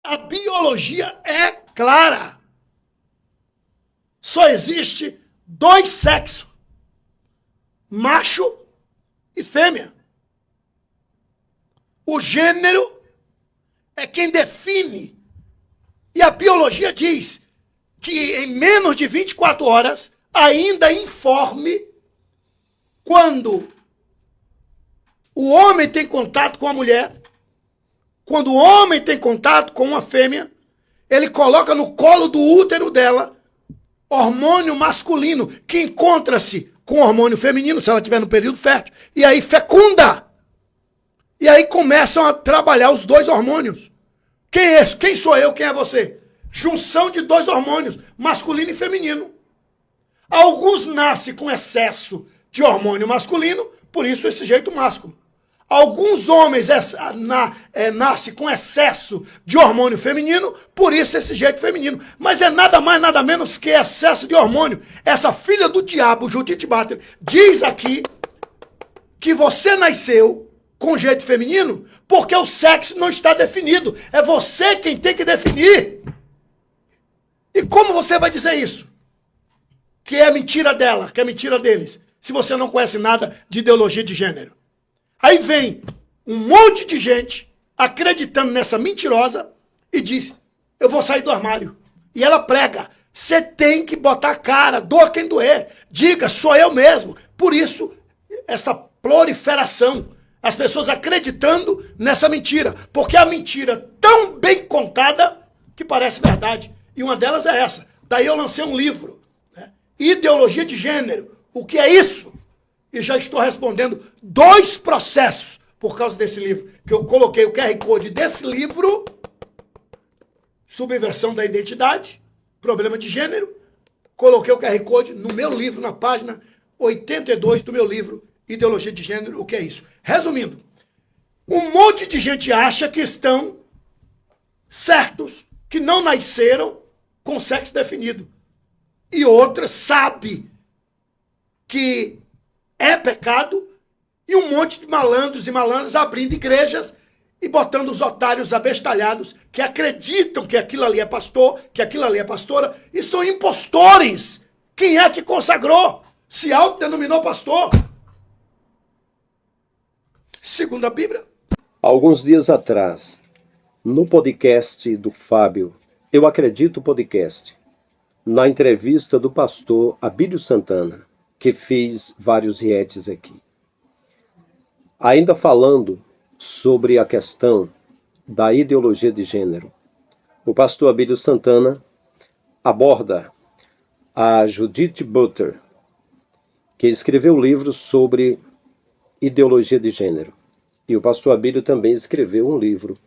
A biologia é clara. Só existe 2 sexos, macho e fêmea. O gênero é quem define. E a biologia diz que em menos de 24 horas, ainda informe quando o homem tem contato com a mulher, quando o homem tem contato com uma fêmea, ele coloca no colo do útero dela hormônio masculino, que encontra-se com hormônio feminino, se ela estiver no período fértil, e aí fecunda. E aí começam a trabalhar os 2 hormônios. Quem é esse? Quem sou eu? Quem é você? Junção de 2 hormônios, masculino e feminino. Alguns nascem com excesso de hormônio masculino, por isso esse jeito másculo. Alguns homens nascem com excesso de hormônio feminino, por isso esse jeito feminino. Mas é nada mais, nada menos que excesso de hormônio. Essa filha do diabo, Judith Butler, diz aqui que você nasceu com jeito feminino porque o sexo não está definido. É você quem tem que definir. E como você vai dizer isso? Que é mentira dela, que é mentira deles, se você não conhece nada de ideologia de gênero. Aí vem um monte de gente acreditando nessa mentirosa e diz, eu vou sair do armário. E ela prega, você tem que botar a cara, doa quem doer, diga, sou eu mesmo. Por isso, essa proliferação, as pessoas acreditando nessa mentira, porque é a mentira tão bem contada que parece verdade. E uma delas é essa. Daí eu lancei um livro, né? Ideologia de Gênero. O que é isso? E já estou respondendo 2 processos por causa desse livro. Que eu coloquei o QR Code desse livro, Subversão da Identidade, Problema de Gênero. Coloquei o QR Code no meu livro, na página 82 do meu livro, Ideologia de Gênero. O que é isso? Resumindo, um monte de gente acha que estão certos, que não nasceram com sexo definido. E outras sabe que é pecado, e um monte de malandros e malandras abrindo igrejas e botando os otários abestalhados que acreditam que aquilo ali é pastor, que aquilo ali é pastora, e são impostores. Quem é que consagrou? Se autodenominou pastor? Segundo a Bíblia. Alguns dias atrás, no podcast do Fábio, Eu Acredito Podcast, na entrevista do pastor Abílio Santana, que fiz vários reacts aqui. Ainda falando sobre a questão da ideologia de gênero, o pastor Abílio Santana aborda a Judith Butler, que escreveu um livro sobre ideologia de gênero. E o pastor Abílio também escreveu um livro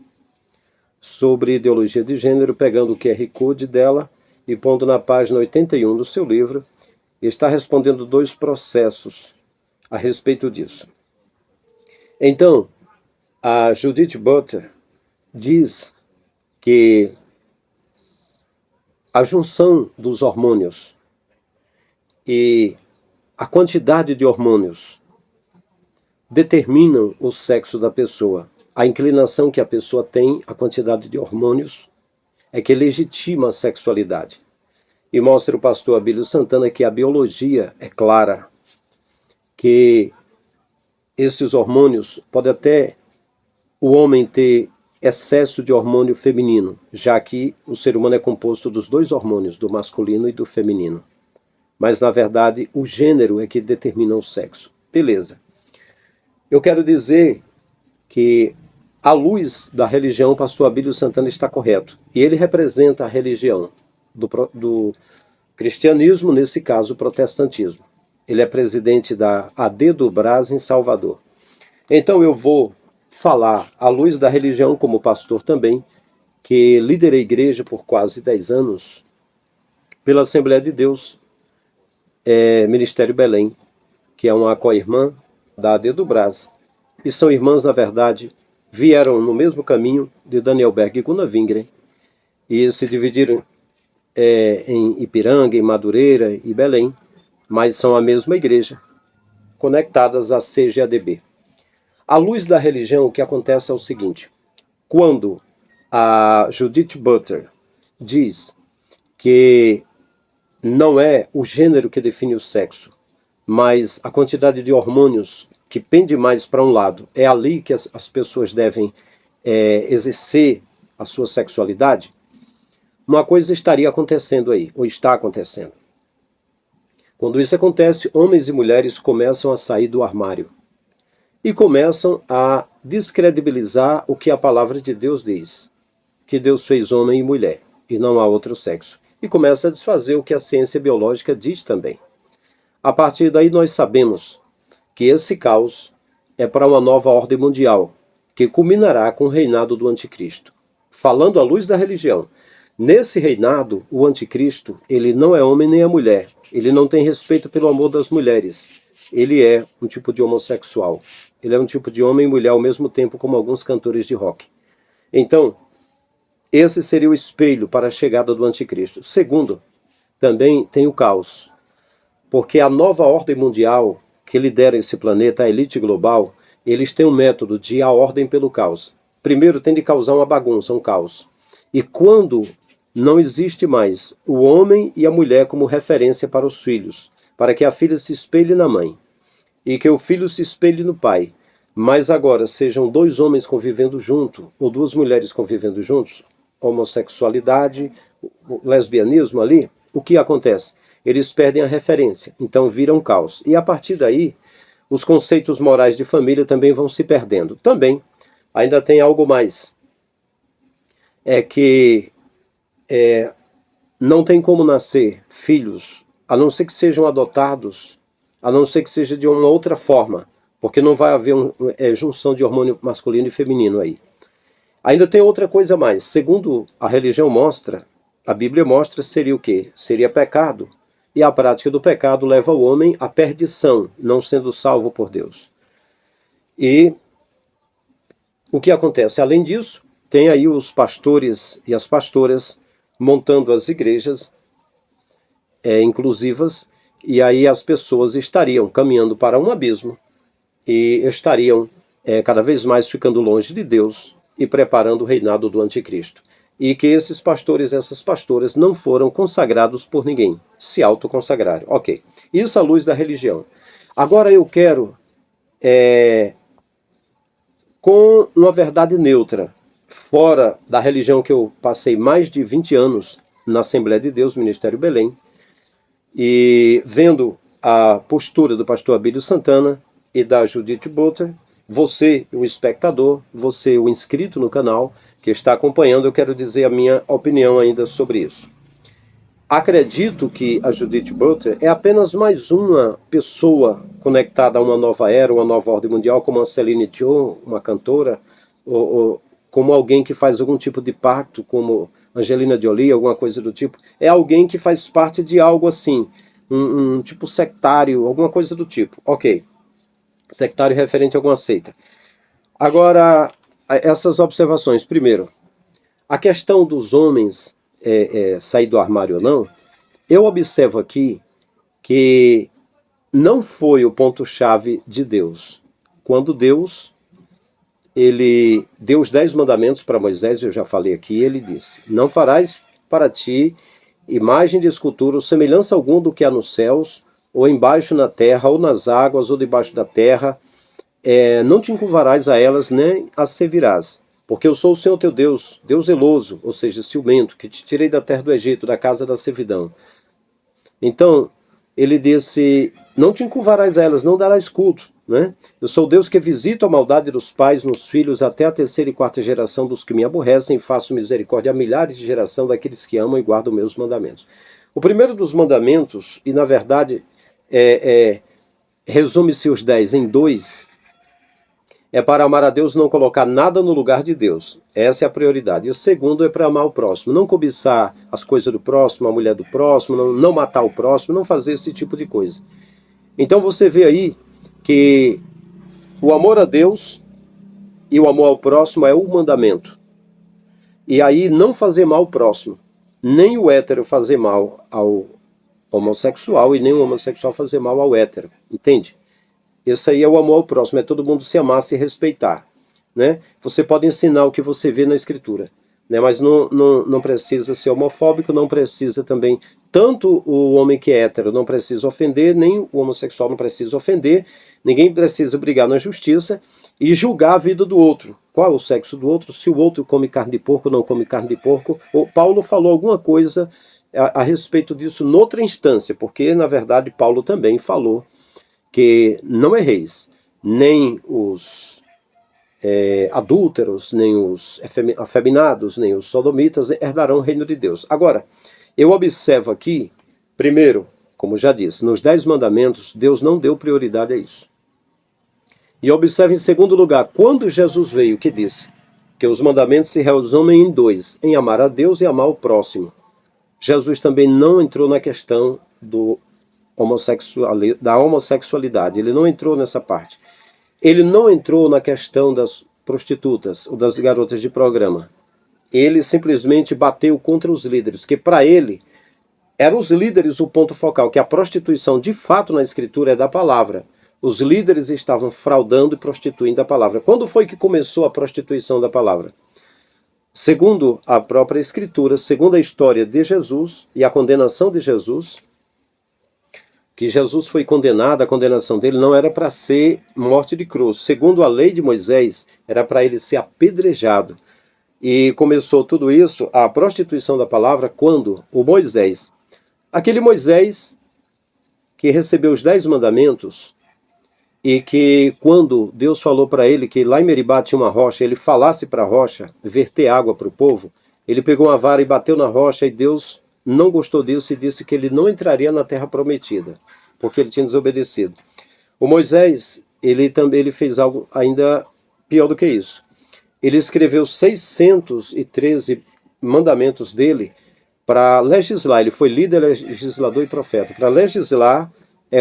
sobre ideologia de gênero, pegando o QR Code dela e pondo na página 81 do seu livro, e está respondendo 2 processos a respeito disso. Então, a Judith Butler diz que a junção dos hormônios e a quantidade de hormônios determinam o sexo da pessoa. A inclinação que a pessoa tem, a quantidade de hormônios, é que legitima a sexualidade. E mostra o pastor Abílio Santana que a biologia é clara, que esses hormônios, pode até o homem ter excesso de hormônio feminino, já que o ser humano é composto dos 2 hormônios, do masculino e do feminino. Mas, na verdade, o gênero é que determina o sexo. Beleza. Eu quero dizer que, à luz da religião, o pastor Abílio Santana está correto. E ele representa a religião do cristianismo, nesse caso, o protestantismo. Ele é presidente da AD do Brás, em Salvador. Então eu vou falar, à luz da religião, como pastor também, que liderei a igreja por quase 10 anos, pela Assembleia de Deus, Ministério Belém, que é uma co-irmã da AD do Brás. E são irmãs, na verdade, vieram no mesmo caminho de Daniel Berg e Gunnar Wingren, e se dividiram em Ipiranga, em Madureira e Belém, mas são a mesma igreja, conectadas à CGADB. À luz da religião, o que acontece é o seguinte: quando A Judith Butler diz que não é o gênero que define o sexo, mas a quantidade de hormônios que pende mais para um lado. É ali que as pessoas devem exercer a sua sexualidade. Uma coisa estaria acontecendo aí, ou está acontecendo. Quando isso acontece, homens e mulheres começam a sair do armário e começam a descredibilizar o que a palavra de Deus diz, que Deus fez homem e mulher, e não há outro sexo. E começa a desfazer o que a ciência biológica diz também. A partir daí nós sabemos que esse caos é para uma nova ordem mundial, que culminará com o reinado do anticristo. Falando à luz da religião, nesse reinado, o anticristo, ele não é homem nem é mulher. Ele não tem respeito pelo amor das mulheres. Ele é um tipo de homossexual. Ele é um tipo de homem e mulher ao mesmo tempo, como alguns cantores de rock. Então, esse seria o espelho para a chegada do anticristo. Segundo, também tem o caos. Porque a nova ordem mundial que lidera esse planeta, a elite global, eles têm um método de ir à ordem pelo caos. Primeiro tem de causar uma bagunça, um caos. E quando não existe mais o homem e a mulher como referência para os filhos, para que a filha se espelhe na mãe e que o filho se espelhe no pai, mas agora sejam dois homens convivendo juntos ou duas mulheres convivendo juntos, homossexualidade, lesbianismo ali, o que acontece? Eles perdem a referência, então viram caos. E a partir daí, os conceitos morais de família também vão se perdendo. Também, ainda tem algo mais. É que não tem como nascer filhos, a não ser que sejam adotados, a não ser que seja de uma outra forma, porque não vai haver junção de hormônio masculino e feminino aí. Ainda tem outra coisa mais. Segundo a religião mostra, a Bíblia mostra, seria o quê? Seria pecado. E a prática do pecado leva o homem à perdição, não sendo salvo por Deus. E o que acontece? Além disso, tem aí os pastores e as pastoras montando as igrejas inclusivas, e aí as pessoas estariam caminhando para um abismo e estariam cada vez mais ficando longe de Deus e preparando o reinado do anticristo. E que esses pastores e essas pastoras não foram consagrados por ninguém, se autoconsagraram. Ok, isso à luz da religião. Agora eu quero, com uma verdade neutra, fora da religião que eu passei mais de 20 anos na Assembleia de Deus, Ministério Belém, e vendo a postura do pastor Abílio Santana e da Judith Butler, você, o espectador, você, o inscrito no canal, que está acompanhando, eu quero dizer a minha opinião ainda sobre isso. Acredito que a Judith Butler é apenas mais uma pessoa conectada a uma nova era, uma nova ordem mundial, como a Celine Dion, uma cantora, ou como alguém que faz algum tipo de pacto, como Angelina Jolie, alguma coisa do tipo. É alguém que faz parte de algo assim, um tipo sectário, alguma coisa do tipo. Ok. Sectário referente a alguma seita. Agora, essas observações. Primeiro, a questão dos homens sair do armário ou não, eu observo aqui que não foi o ponto-chave de Deus. Quando Deus, ele deu os 10 mandamentos para Moisés, eu já falei aqui, ele disse: não farás para ti imagem de escultura ou semelhança alguma do que há nos céus, ou embaixo na terra, ou nas águas, ou debaixo da terra. Não te encurvarás a elas, nem as servirás, porque eu sou o Senhor teu Deus, Deus zeloso, ou seja, ciumento, que te tirei da terra do Egito, da casa da servidão. Então, ele disse: não te encurvarás a elas, não darás culto, né? Eu sou Deus que visito a maldade dos pais nos filhos até a terceira e quarta geração dos que me aborrecem, e faço misericórdia a milhares de geração daqueles que amam e guardam meus mandamentos. O primeiro dos mandamentos, e na verdade resume-se os 10 em 2, é para amar a Deus, não colocar nada no lugar de Deus. Essa é a prioridade. E o segundo é para amar o próximo. Não cobiçar as coisas do próximo, a mulher do próximo, não matar o próximo, não fazer esse tipo de coisa. Então você vê aí que o amor a Deus e o amor ao próximo é o mandamento. E aí não fazer mal ao próximo. Nem o hétero fazer mal ao homossexual e nem o homossexual fazer mal ao hétero. Entende? Esse aí é o amor ao próximo, é todo mundo se amar, se respeitar, né? Você pode ensinar o que você vê na Escritura, né? Mas não precisa ser homofóbico, não precisa também, tanto o homem que é hétero não precisa ofender, nem o homossexual não precisa ofender, ninguém precisa brigar na justiça e julgar a vida do outro. Qual é o sexo do outro? Se o outro come carne de porco ou não come carne de porco. O Paulo falou alguma coisa a respeito disso noutra instância, porque na verdade Paulo também falou que não erreis, nem os adúlteros, nem os afeminados, nem os sodomitas herdarão o reino de Deus. Agora, eu observo aqui, primeiro, como já disse, nos 10 mandamentos, Deus não deu prioridade a isso. E observe em segundo lugar, quando Jesus veio, que disse? Que os mandamentos se resumem em 2, em amar a Deus e amar o próximo. Jesus também não entrou na questão da homossexualidade, ele não entrou nessa parte. Ele não entrou na questão das prostitutas ou das garotas de programa. Ele simplesmente bateu contra os líderes, que para ele eram os líderes o ponto focal, que a prostituição de fato na escritura é da palavra. Os líderes estavam fraudando e prostituindo a palavra. Quando foi que começou a prostituição da palavra? Segundo a própria escritura, segundo a história de Jesus e a condenação de Jesus, que Jesus foi condenado, a condenação dele não era para ser morte de cruz. Segundo a lei de Moisés, era para ele ser apedrejado. E começou tudo isso, a prostituição da palavra, quando o Moisés, aquele Moisés que recebeu os 10 mandamentos, e que quando Deus falou para ele que lá em Meribá tinha uma rocha, ele falasse para a rocha, verter água para o povo, ele pegou uma vara e bateu na rocha, e Deus não gostou disso e disse que ele não entraria na terra prometida, porque ele tinha desobedecido. O Moisés, ele fez algo ainda pior do que isso. Ele escreveu 613 mandamentos dele para legislar. Ele foi líder, legislador e profeta, para legislar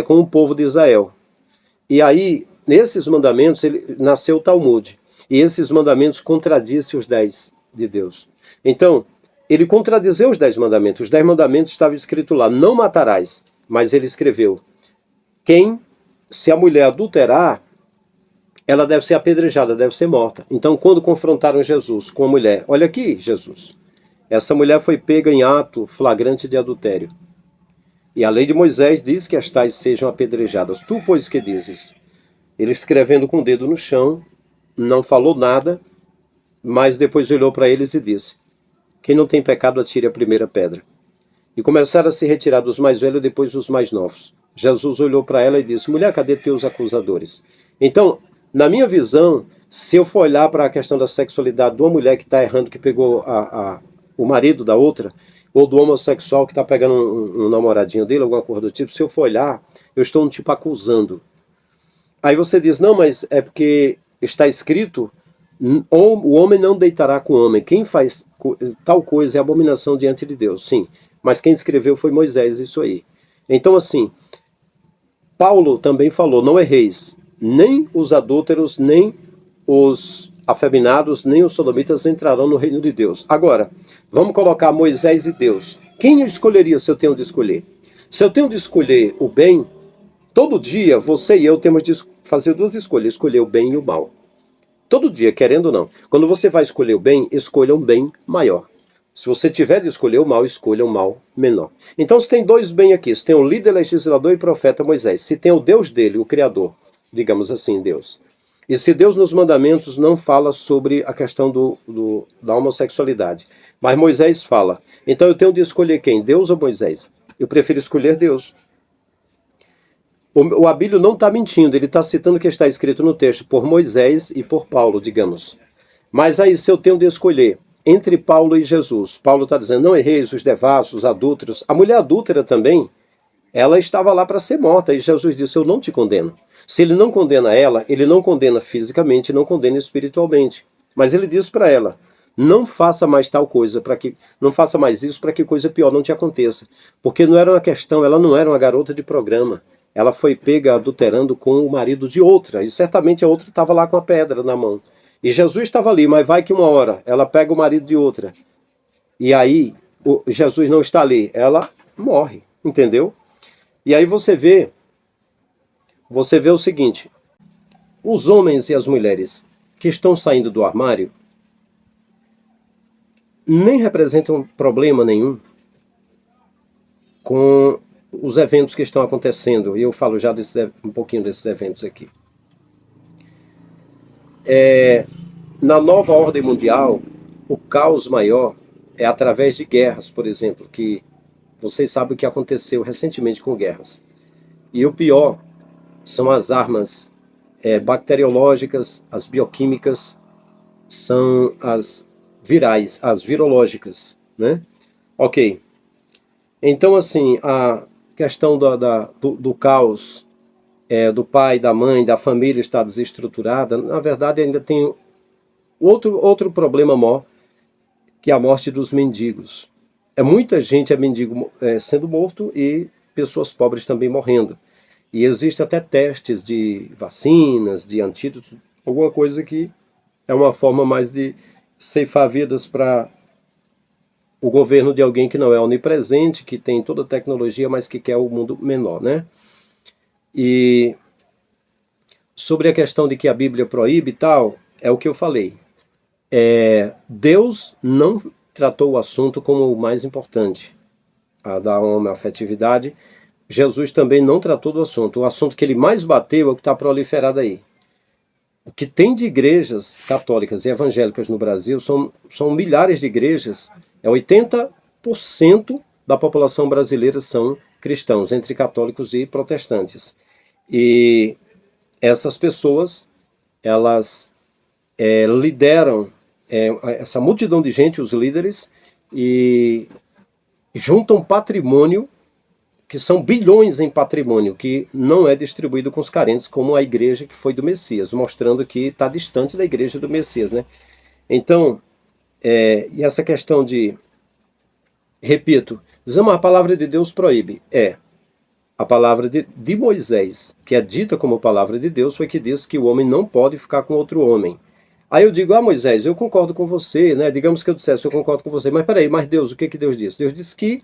com o povo de Israel. E aí, nesses mandamentos, nasceu o Talmud. E esses mandamentos contradizem os 10 de Deus. Então, ele contradizeu os 10 mandamentos. Os 10 mandamentos estavam escritos lá, não matarás. Mas ele escreveu, se a mulher adulterar, ela deve ser apedrejada, deve ser morta. Então, quando confrontaram Jesus com a mulher, olha aqui, Jesus, essa mulher foi pega em ato flagrante de adultério. E a lei de Moisés diz que as tais sejam apedrejadas. Tu, pois, que dizes? Ele escrevendo com o dedo no chão, não falou nada, mas depois olhou para eles e disse, quem não tem pecado atire a primeira pedra. E começaram a se retirar dos mais velhos, depois dos mais novos. Jesus olhou para ela e disse, mulher, cadê teus acusadores? Então, na minha visão, se eu for olhar para a questão da sexualidade de uma mulher que está errando, que pegou o marido da outra, ou do homossexual que está pegando um namoradinho dele, alguma coisa do tipo, se eu for olhar, eu estou tipo acusando. Aí você diz, não, mas é porque está escrito, o homem não deitará com o homem. Quem faz tal coisa é abominação diante de Deus, sim. Mas quem escreveu foi Moisés, isso aí. Então, assim, Paulo também falou, não erreis, nem os adúlteros, nem os afeminados, nem os sodomitas entrarão no reino de Deus. Agora, vamos colocar Moisés e Deus. Quem eu escolheria se eu tenho de escolher? Se eu tenho de escolher o bem, todo dia você e eu temos de fazer 2 escolhas, escolher o bem e o mal. Todo dia, querendo ou não. Quando você vai escolher o bem, escolha um bem maior. Se você tiver de escolher o mal, escolha um mal menor. Então, se tem 2 bem aqui, se tem o líder, legislador e profeta Moisés, se tem o Deus dele, o Criador, digamos assim, Deus. E se Deus nos mandamentos não fala sobre a questão da homossexualidade, mas Moisés fala, então eu tenho de escolher quem? Deus ou Moisés? Eu prefiro escolher Deus. O Abílio não está mentindo, ele está citando o que está escrito no texto, por Moisés e por Paulo, digamos. Mas aí, se eu tenho de escolher entre Paulo e Jesus, Paulo está dizendo, não erreis os devassos, os adúlteros. A mulher adúltera também, ela estava lá para ser morta, e Jesus disse, eu não te condeno. Se ele não condena ela, ele não condena fisicamente, não condena espiritualmente. Mas ele diz para ela, não faça mais tal coisa, não faça mais isso para que coisa pior não te aconteça. Porque não era uma questão, ela não era uma garota de programa. Ela foi pega adulterando com o marido de outra, e certamente a outra estava lá com a pedra na mão. E Jesus estava ali, mas vai que uma hora ela pega o marido de outra. E aí, Jesus não está ali, ela morre, entendeu? E aí você vê o seguinte, os homens e as mulheres que estão saindo do armário, nem representam problema nenhum com os eventos que estão acontecendo. E eu falo já um pouquinho desses eventos aqui. Na nova ordem mundial, o caos maior é através de guerras, por exemplo, que vocês sabem o que aconteceu recentemente com guerras. E o pior são as armas bacteriológicas, as bioquímicas, são as virais, as virológicas, né? Ok. Então, assim, a questão do caos, do pai, da mãe, da família estar desestruturada, na verdade ainda tem outro problema maior, que é a morte dos mendigos. Muita gente mendigo sendo morto e pessoas pobres também morrendo. E existe até testes de vacinas, de antídotos, alguma coisa que é uma forma mais de ceifar vidas para o governo de alguém que não é onipresente, que tem toda a tecnologia, mas que quer o mundo menor, né? E sobre a questão de que a Bíblia proíbe e tal, é o que eu falei. Deus não tratou o assunto como o mais importante, a da homoafetividade. Jesus também não tratou do assunto. O assunto que ele mais bateu é o que está proliferado aí. O que tem de igrejas católicas e evangélicas no Brasil são milhares de igrejas. 80% da população brasileira são cristãos, entre católicos e protestantes. E essas pessoas, elas lideram essa multidão de gente, os líderes, e juntam patrimônio, que são bilhões em patrimônio, que não é distribuído com os carentes, como a igreja que foi do Messias, mostrando que está distante da igreja do Messias, né? Então, e essa questão de, repito, a palavra de Deus proíbe. A palavra de Moisés, que é dita como palavra de Deus, foi que diz que o homem não pode ficar com outro homem. Aí eu digo, Moisés, eu concordo com você, né? Digamos que eu dissesse, eu concordo com você, mas peraí, mas Deus, o que Deus disse? Deus disse que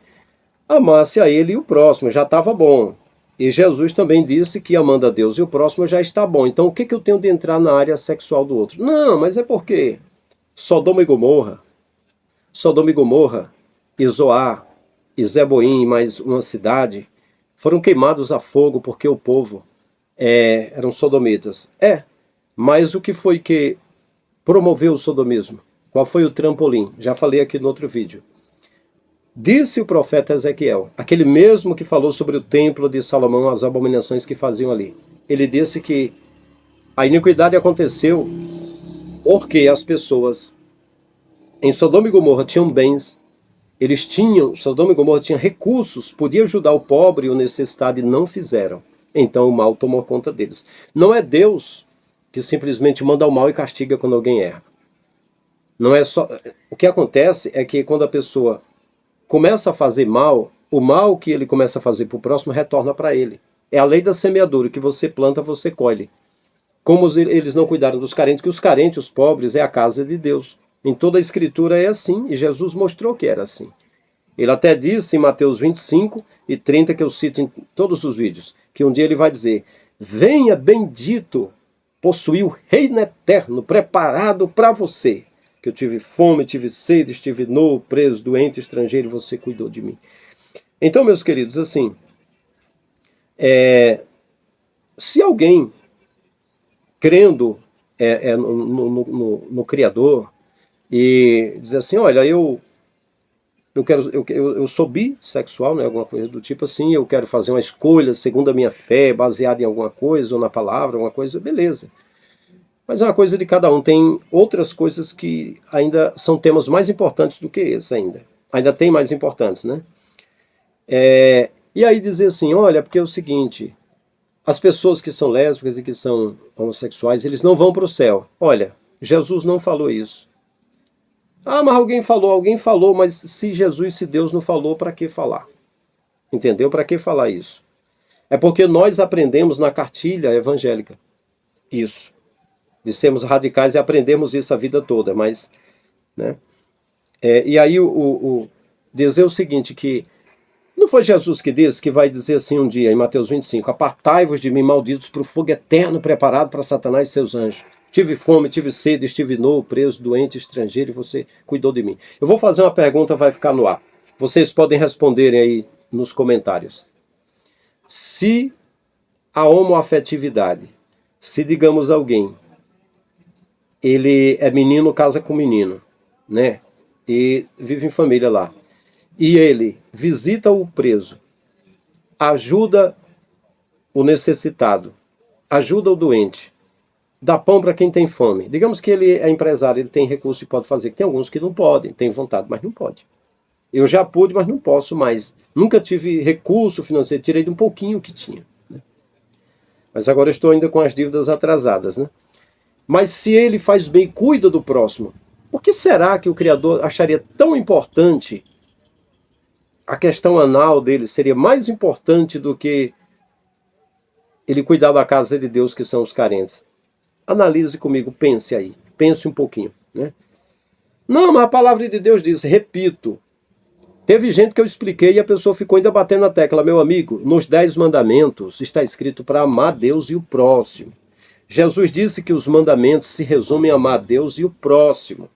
amasse a ele e o próximo, já estava bom. E Jesus também disse que amando a Deus e o próximo já está bom. Então o que eu tenho de entrar na área sexual do outro? Não, mas é porque Sodoma e Gomorra, e Zoar, e Zeboim, mais uma cidade, foram queimados a fogo porque o povo eram sodomitas. Mas o que foi que promoveu o sodomismo? Qual foi o trampolim? Já falei aqui no outro vídeo. Disse o profeta Ezequiel, aquele mesmo que falou sobre o templo de Salomão, as abominações que faziam ali. Ele disse que a iniquidade aconteceu porque as pessoas em Sodoma e Gomorra tinham bens, Sodoma e Gomorra tinham recursos, podia ajudar o pobre e o necessitado e não fizeram. Então o mal tomou conta deles. Não é Deus que simplesmente manda o mal e castiga quando alguém erra. Não é só. O que acontece é que quando a pessoa começa a fazer mal, o mal que ele começa a fazer para o próximo retorna para ele. É a lei da semeadura, que você planta, você colhe. Como eles não cuidaram dos carentes, que os carentes, os pobres, é a casa de Deus. Em toda a escritura é assim, e Jesus mostrou que era assim. Ele até disse em Mateus 25 e 30, que eu cito em todos os vídeos, que um dia ele vai dizer, venha bendito, possuir o reino eterno, preparado para você. Que eu tive fome, tive sede, estive nu, preso, doente, estrangeiro, e você cuidou de mim. Então, meus queridos, assim, se alguém crendo no Criador e dizer assim, olha, eu sou bissexual, né, alguma coisa do tipo assim, eu quero fazer uma escolha segundo a minha fé, baseada em alguma coisa, ou na palavra, alguma coisa, beleza. Mas é uma coisa de cada um. Tem outras coisas que ainda são temas mais importantes do que esse ainda. Ainda tem mais importantes, né? E aí dizer assim, olha, porque é o seguinte, as pessoas que são lésbicas e que são homossexuais, eles não vão para o céu. Olha, Jesus não falou isso. Mas alguém falou, mas se Jesus, se Deus não falou, para que falar? Entendeu? Para que falar isso? É porque nós aprendemos na cartilha evangélica isso. De sermos radicais e aprendemos isso a vida toda, mas, né? E aí dizer o seguinte, que não foi Jesus que disse, que vai dizer assim um dia, em Mateus 25, apartai-vos de mim, malditos, para o fogo eterno preparado para Satanás e seus anjos. Tive fome, tive sede, estive nu, preso, doente, estrangeiro, e você cuidou de mim. Eu vou fazer uma pergunta, vai ficar no ar. Vocês podem responderem aí nos comentários. Se a homoafetividade, se digamos alguém, ele é menino, casa com menino, né? E vive em família lá. E ele visita o preso, ajuda o necessitado, ajuda o doente, dá pão para quem tem fome. Digamos que ele é empresário, ele tem recurso e pode fazer. Tem alguns que não podem, tem vontade, mas não pode. Eu já pude, mas não posso mais. Nunca tive recurso financeiro, tirei de um pouquinho que tinha. Né? Mas agora estou ainda com as dívidas atrasadas, né? Mas se ele faz bem, cuida do próximo, por que será que o Criador acharia tão importante a questão anal dele? Seria mais importante do que ele cuidar da casa de Deus, que são os carentes? Analise comigo, pense aí, pense um pouquinho, né? Não, mas a palavra de Deus diz, repito, teve gente que eu expliquei e a pessoa ficou ainda batendo na tecla. Meu amigo, nos 10 mandamentos está escrito para amar Deus e o próximo. Jesus disse que os mandamentos se resumem a amar Deus e o próximo.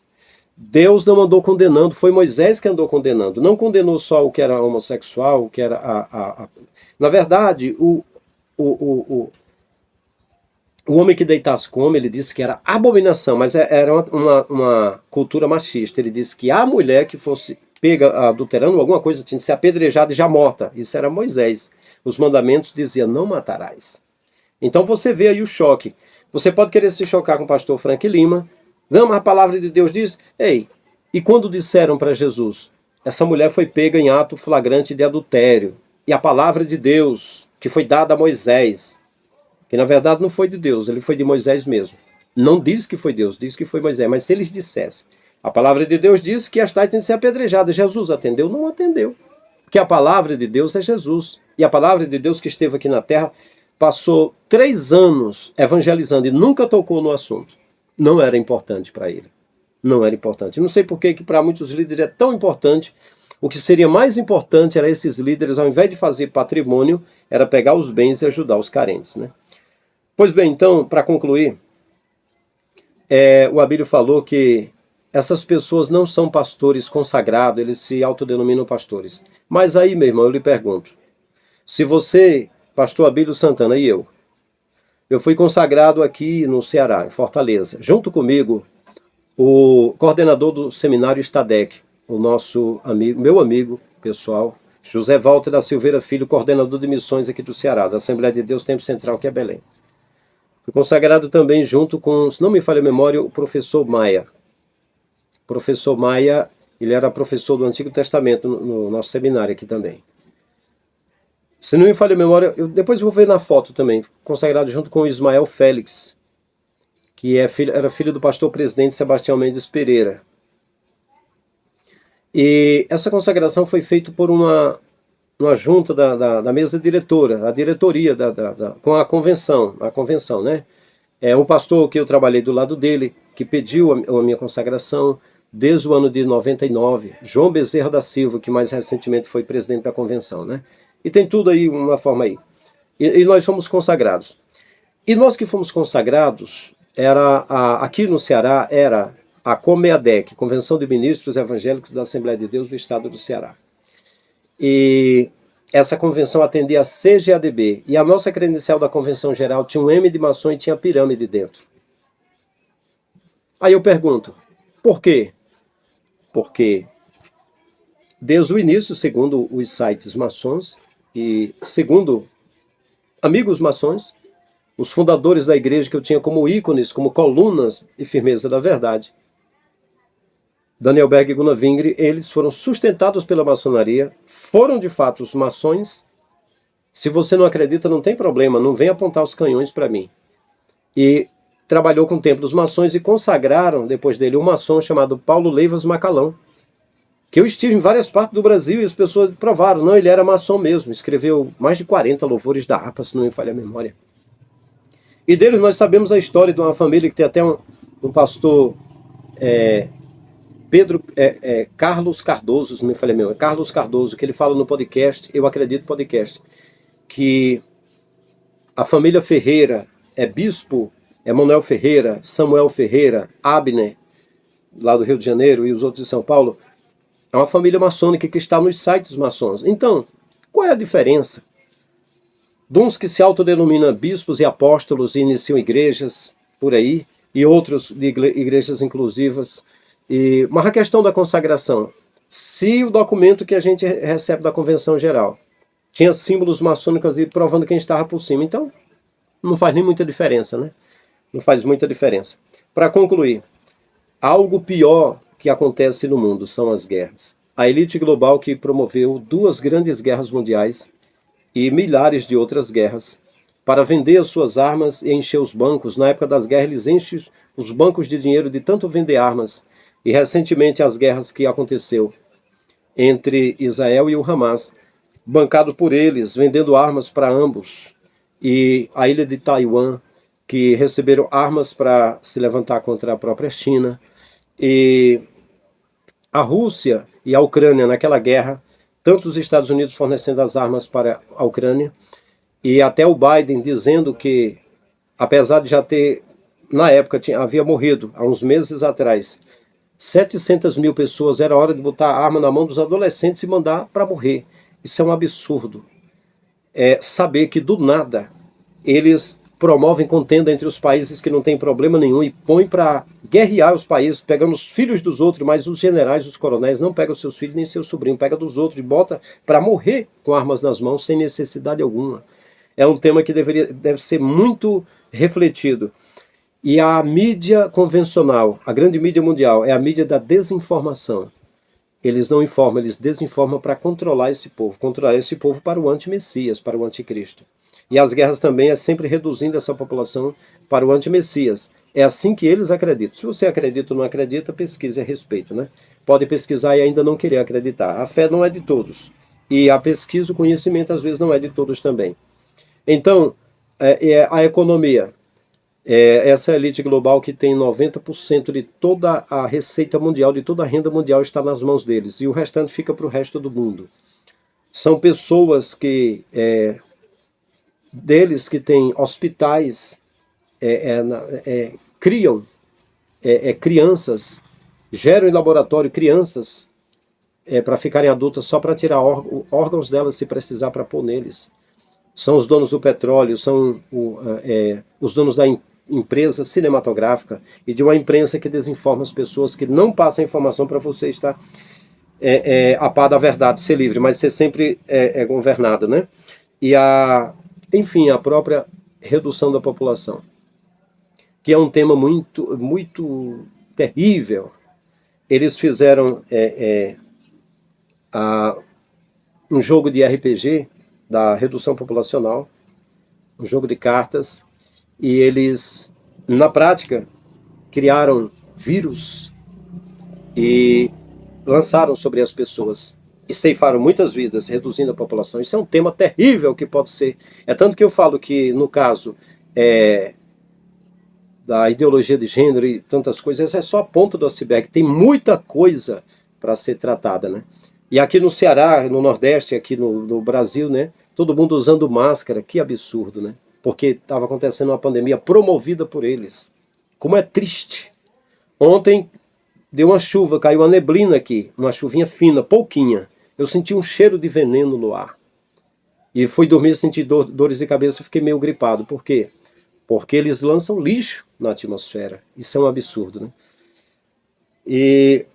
Deus não andou condenando, foi Moisés que andou condenando. Não condenou só o que era homossexual, o que era Na verdade, o homem que deitasse com o homem, ele disse que era abominação, mas era uma cultura machista. Ele disse que a mulher que fosse pega adulterando alguma coisa tinha que ser apedrejada e já morta. Isso era Moisés. Os mandamentos diziam, não matarás. Então você vê aí o choque. Você pode querer se chocar com o pastor Frank Lima. Não, mas a palavra de Deus diz... Ei, e quando disseram para Jesus, essa mulher foi pega em ato flagrante de adultério. E a palavra de Deus, que foi dada a Moisés, que na verdade não foi de Deus, ele foi de Moisés mesmo. Não diz que foi Deus, diz que foi Moisés. Mas se eles dissessem, a palavra de Deus diz que as tais têm de ser apedrejadas. Jesus atendeu? Não atendeu. Porque a palavra de Deus é Jesus. E a palavra de Deus que esteve aqui na terra passou 3 anos evangelizando e nunca tocou no assunto. Não era importante para ele. Não era importante. Não sei por que para muitos líderes é tão importante. O que seria mais importante era esses líderes, ao invés de fazer patrimônio, era pegar os bens e ajudar os carentes, né? Pois bem, então, para concluir, o Abílio falou que essas pessoas não são pastores consagrados, eles se autodenominam pastores. Mas aí, meu irmão, eu lhe pergunto, se você, pastor Abílio Santana e eu fui consagrado aqui no Ceará, em Fortaleza, junto comigo, o coordenador do seminário Stadec, o nosso amigo, meu amigo pessoal, José Walter da Silveira Filho, coordenador de missões aqui do Ceará, da Assembleia de Deus Tempo Central, que é Belém. Fui consagrado também junto com, se não me falha a memória, o professor Maia. O professor Maia, ele era professor do Antigo Testamento no nosso seminário aqui também. Se não me falha a memória, depois eu vou ver na foto também, consagrado junto com o Ismael Félix, que era filho do pastor presidente Sebastião Mendes Pereira. E essa consagração foi feita por uma junta da mesa diretora, a diretoria com a convenção, né? Um pastor que eu trabalhei do lado dele, que pediu a minha consagração desde o ano de 99, João Bezerra da Silva, que mais recentemente foi presidente da convenção, né? E tem tudo aí, uma forma aí. E nós fomos consagrados. E nós que fomos consagrados, aqui no Ceará, era a COMEADEC, Convenção de Ministros Evangélicos da Assembleia de Deus do Estado do Ceará. E essa convenção atendia a CGADB. E a nossa credencial da Convenção Geral tinha um M de maçom e tinha pirâmide dentro. Aí eu pergunto, por quê? Porque desde o início, segundo os sites maçons e segundo amigos maçons, os fundadores da igreja que eu tinha como ícones, como colunas de firmeza da verdade, Daniel Berg e Gunnar Vingre, eles foram sustentados pela maçonaria, foram de fato os maçons. Se você não acredita, não tem problema, não vem apontar os canhões para mim. E trabalhou com o templo dos maçons e consagraram, depois dele, um maçom chamado Paulo Leivas Macalão, que eu estive em várias partes do Brasil e as pessoas provaram, não, ele era maçom mesmo, escreveu mais de 40 louvores da APA, se não me falha a memória. E deles nós sabemos a história de uma família que tem até um pastor... Carlos Cardoso, se não me falha mesmo, Carlos Cardoso, que ele fala no podcast, eu acredito podcast, que a família Ferreira é bispo Emanuel Ferreira, Samuel Ferreira, Abner, lá do Rio de Janeiro, e os outros de São Paulo, é uma família maçônica que está nos sites maçons. Então, qual é a diferença de uns que se autodenominam bispos e apóstolos e iniciam igrejas por aí, e outros de igrejas inclusivas? Mas a questão da consagração, se o documento que a gente recebe da Convenção Geral tinha símbolos maçônicos e provando quem estava por cima, então não faz nem muita diferença, né? Não faz muita diferença. Para concluir, algo pior que acontece no mundo são as guerras. A elite global que promoveu 2 grandes guerras mundiais e milhares de outras guerras para vender as suas armas e encher os bancos. Na época das guerras, eles enchem os bancos de dinheiro de tanto vender armas. E recentemente as guerras que aconteceu entre Israel e o Hamas, bancado por eles, vendendo armas para ambos. E a ilha de Taiwan, que receberam armas para se levantar contra a própria China. E a Rússia e a Ucrânia naquela guerra, tanto os Estados Unidos fornecendo as armas para a Ucrânia, e até o Biden dizendo que, apesar de já ter, na época, havia morrido, há uns meses atrás, 700 mil pessoas, era hora de botar a arma na mão dos adolescentes e mandar para morrer. Isso é um absurdo. É saber que do nada eles promovem contenda entre os países que não tem problema nenhum e põem para guerrear os países, pegando os filhos dos outros, mas os generais, os coronéis não pegam seus filhos nem seus sobrinhos, pega dos outros e bota para morrer com armas nas mãos sem necessidade alguma. É um tema que deve ser muito refletido. E a mídia convencional, a grande mídia mundial, é a mídia da desinformação. Eles não informam, eles desinformam para controlar esse povo para o anti-Messias, para o anticristo. E as guerras também é sempre reduzindo essa população para o anti-Messias. É assim que eles acreditam. Se você acredita ou não acredita, pesquise a respeito, né? Pode pesquisar e ainda não querer acreditar. A fé não é de todos. E a pesquisa, o conhecimento, às vezes, não é de todos também. Então, a economia. Essa elite global que tem 90% de toda a receita mundial, de toda a renda mundial está nas mãos deles. E o restante fica para o resto do mundo. São pessoas que... deles que têm hospitais, criam crianças, geram em laboratório crianças para ficarem adultas só para tirar órgãos delas se precisar para pôr neles. São os donos do petróleo, são os donos da empresa cinematográfica e de uma imprensa que desinforma as pessoas, que não passa a informação para você estar a par da verdade, ser livre, mas ser sempre governado, né? E enfim, a própria redução da população, que é um tema muito, muito terrível. Eles fizeram um jogo de RPG da redução populacional, um jogo de cartas, e eles, na prática, criaram vírus e lançaram sobre as pessoas. E ceifaram muitas vidas, reduzindo a população. Isso é um tema terrível que pode ser. É tanto que eu falo que, no caso da ideologia de gênero e tantas coisas, essa é só a ponta do iceberg. Tem muita coisa para ser tratada, né? E aqui no Ceará, no Nordeste, aqui no Brasil, né? Todo mundo usando máscara. Que absurdo, né? Porque estava acontecendo uma pandemia promovida por eles. Como é triste. Ontem deu uma chuva, caiu uma neblina aqui, uma chuvinha fina, pouquinha. Eu senti um cheiro de veneno no ar. E fui dormir, senti dores de cabeça, fiquei meio gripado. Por quê? Porque eles lançam lixo na atmosfera. Isso é um absurdo, né? E,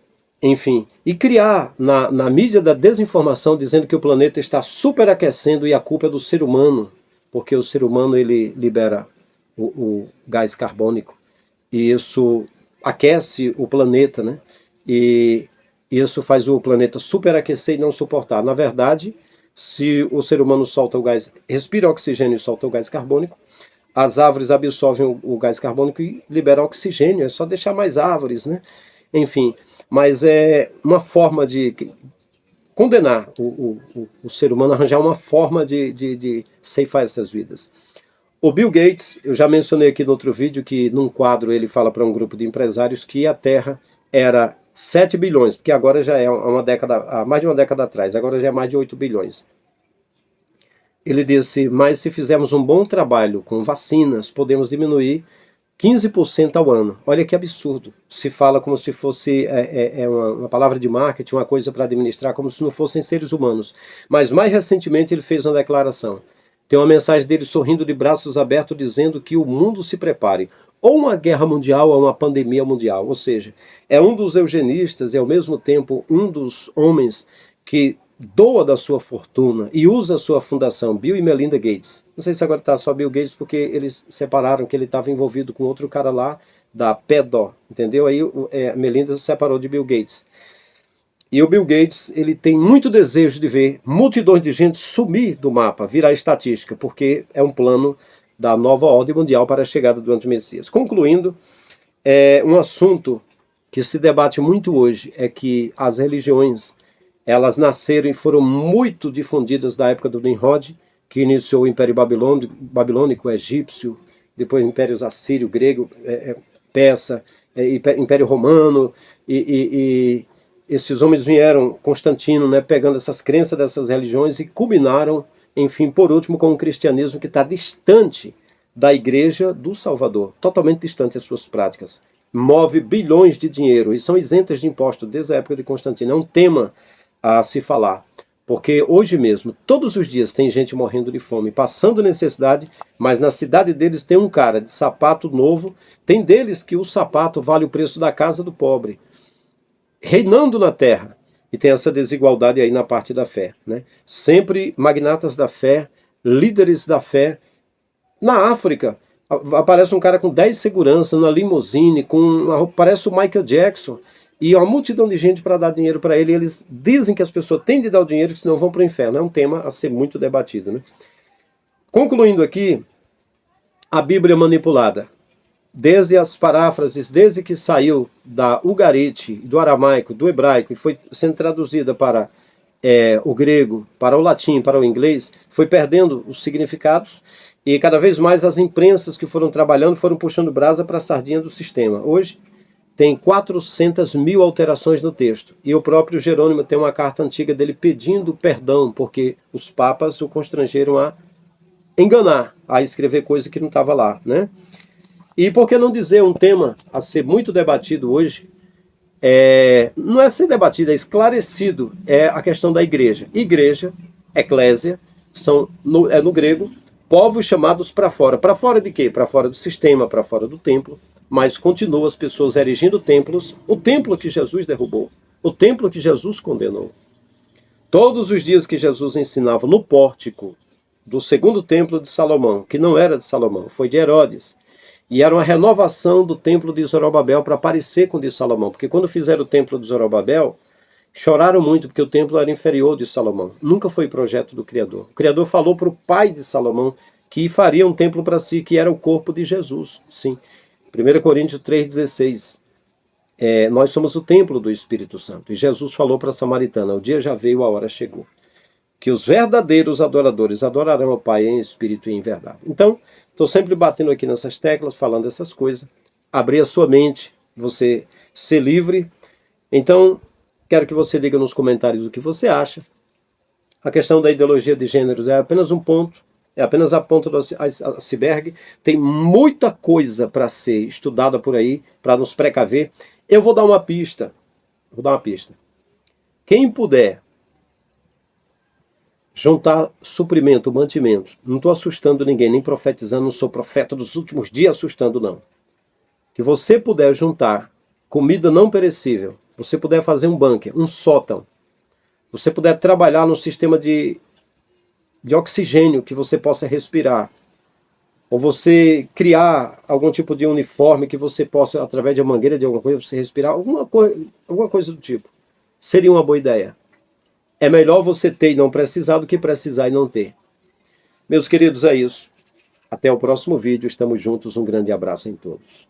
enfim, e criar na mídia da desinformação, dizendo que o planeta está superaquecendo e a culpa é do ser humano, porque o ser humano ele libera o gás carbônico. E isso aquece o planeta, né? E isso faz o planeta superaquecer e não suportar. Na verdade, se o ser humano solta o gás, respira oxigênio e solta o gás carbônico, as árvores absorvem o gás carbônico e liberam oxigênio. É só deixar mais árvores, né? Enfim, mas é uma forma de condenar o ser humano, arranjar uma forma de ceifar essas vidas. O Bill Gates, eu já mencionei aqui no outro vídeo que num quadro ele fala para um grupo de empresários que a Terra era 7 bilhões, porque agora já é há mais de uma década atrás, agora já é mais de 8 bilhões. Ele disse, mas se fizermos um bom trabalho com vacinas, podemos diminuir 15% ao ano. Olha que absurdo. Se fala como se fosse uma palavra de marketing, uma coisa para administrar, como se não fossem seres humanos. Mas mais recentemente ele fez uma declaração. Tem uma mensagem dele sorrindo de braços abertos, dizendo que o mundo se prepare. Ou uma guerra mundial, ou uma pandemia mundial. Ou seja, é um dos eugenistas e ao mesmo tempo um dos homens que doa da sua fortuna e usa a sua fundação, Bill e Melinda Gates. Não sei se agora está só Bill Gates, porque eles separaram, que ele estava envolvido com outro cara lá, da PEDO, entendeu? Aí a Melinda se separou de Bill Gates. E o Bill Gates, ele tem muito desejo de ver multidões de gente sumir do mapa, virar estatística, porque é um plano da nova ordem mundial para a chegada do anti-Messias. Concluindo, um assunto que se debate muito hoje é que as religiões, elas nasceram e foram muito difundidas da época do Nimrod, que iniciou o Império Babilônico, Egípcio, depois Impérios Assírio, Grego, Persa, Império Romano, e esses homens vieram, Constantino, né, pegando essas crenças dessas religiões e culminaram, enfim, por último, com o cristianismo que está distante da igreja do Salvador, totalmente distante das suas práticas. Move bilhões de dinheiro e são isentas de impostos desde a época de Constantino. É um tema a se falar, porque hoje mesmo, todos os dias tem gente morrendo de fome, passando necessidade, mas na cidade deles tem um cara de sapato novo, tem deles que o sapato vale o preço da casa do pobre, reinando na terra, e tem essa desigualdade aí na parte da fé, né? Sempre magnatas da fé, líderes da fé. Na África, aparece um cara com 10 seguranças, na limusine, parece o Michael Jackson, e uma multidão de gente para dar dinheiro para ele, e eles dizem que as pessoas têm de dar o dinheiro, senão vão para o inferno. É um tema a ser muito debatido, né? Concluindo aqui, a Bíblia manipulada. Desde as paráfrases, desde que saiu da Ugarite, do aramaico, do hebraico, e foi sendo traduzida para o grego, para o latim, para o inglês, foi perdendo os significados, e cada vez mais as imprensas que foram trabalhando foram puxando brasa para a sardinha do sistema. Hoje, tem 400 mil alterações no texto. E o próprio Jerônimo tem uma carta antiga dele pedindo perdão, porque os papas o constrangeram a enganar, a escrever coisa que não estava lá, né? E por que não dizer um tema a ser muito debatido hoje, não é ser debatido, é esclarecido, é a questão da igreja. Igreja, eclésia, são, no grego, povos chamados para fora. Para fora de quê? Para fora do sistema, para fora do templo. Mas continuam as pessoas erigindo templos, o templo que Jesus derrubou, o templo que Jesus condenou. Todos os dias que Jesus ensinava no pórtico do segundo templo de Salomão, que não era de Salomão, foi de Herodes, e era uma renovação do templo de Zorobabel para parecer com o de Salomão, porque quando fizeram o templo de Zorobabel, choraram muito, porque o templo era inferior de Salomão, nunca foi projeto do Criador. O Criador falou para o pai de Salomão que faria um templo para si, que era o corpo de Jesus, sim. 1 Coríntios 3,16, nós somos o templo do Espírito Santo. E Jesus falou para a samaritana, o dia já veio, a hora chegou. Que os verdadeiros adoradores adorarão ao Pai em espírito e em verdade. Então, estou sempre batendo aqui nessas teclas, falando essas coisas. Abrir a sua mente, você ser livre. Então, quero que você diga nos comentários o que você acha. A questão da ideologia de gêneros é apenas um ponto. É apenas a ponta do iceberg. Tem muita coisa para ser estudada por aí, para nos precaver. Eu vou dar uma pista. Quem puder juntar suprimento, mantimento. Não estou assustando ninguém, nem profetizando, não sou profeta dos últimos dias assustando, não. Que você puder juntar comida não perecível, você puder fazer um bunker, um sótão, você puder trabalhar no sistema de oxigênio que você possa respirar, ou você criar algum tipo de uniforme que você possa, através de uma mangueira de alguma coisa, você respirar, alguma coisa do tipo. Seria uma boa ideia. É melhor você ter e não precisar do que precisar e não ter. Meus queridos, é isso. Até o próximo vídeo. Estamos juntos. Um grande abraço em todos.